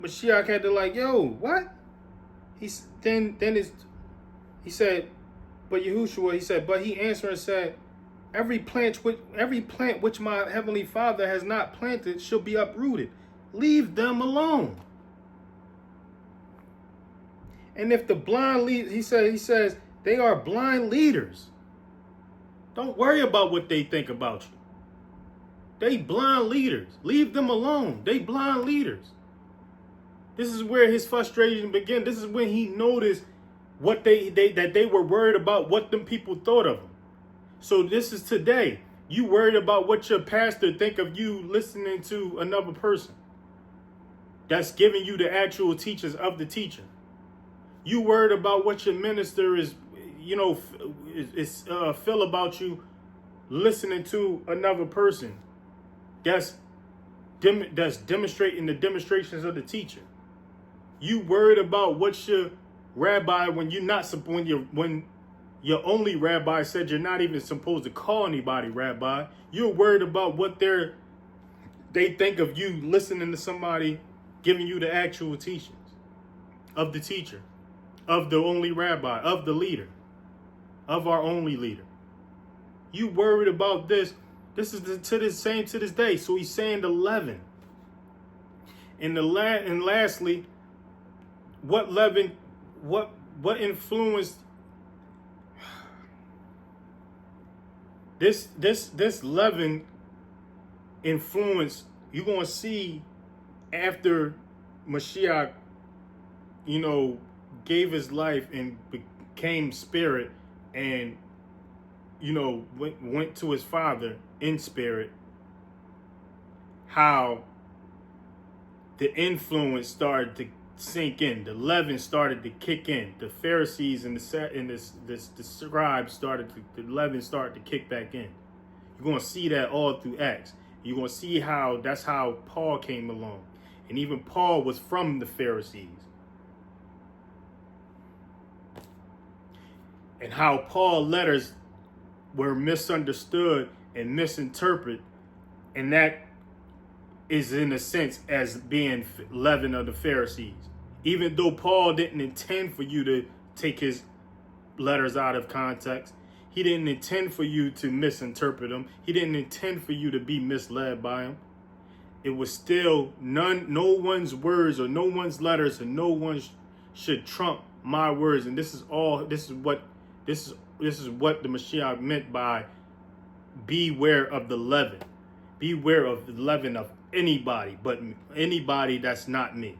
Mashiach had to like, yo, what? He said, but Yahushua, he said, but he answered and said, every plant which my heavenly Father has not planted shall be uprooted. Leave them alone. And if the blind lead, he says they are blind leaders. Don't worry about what they think about you. They blind leaders. Leave them alone. They blind leaders. This is where his frustration began. This is when he noticed what that they were worried about what them people thought of him. So this is today. You worried about what your pastor think of you listening to another person that's giving you the actual teachers of the teacher. You worried about what your minister is, feel about you listening to another person that's demonstrating the demonstrations of the teacher. You worried about what your rabbi, when your only rabbi said you're not even supposed to call anybody rabbi. You're worried about what they think of you listening to somebody giving you the actual teachings of the teacher, of the only rabbi, of the leader, of our only leader. You worried about this. This is to this day. So he's saying the leaven. And lastly, what leaven, what influenced this leaven influence, you're gonna see after Mashiach, gave his life and became spirit and went to his Father in spirit, how the influence started to sink in, the leaven started to kick in, the Pharisees and the scribes the leaven started to kick back in. You're going to see that all through Acts. You're going to see that's how Paul came along. And even Paul was from the Pharisees. And how Paul's letters were misunderstood and misinterpreted. And that is in a sense as being leaven of the Pharisees. Even though Paul didn't intend for you to take his letters out of context, he didn't intend for you to misinterpret them. He didn't intend for you to be misled by him. It was still no one's words or no one's letters, and no one should trump my words. And this is what the Mashiach meant by beware of the leaven. Beware of the leaven of anybody, but anybody that's not me.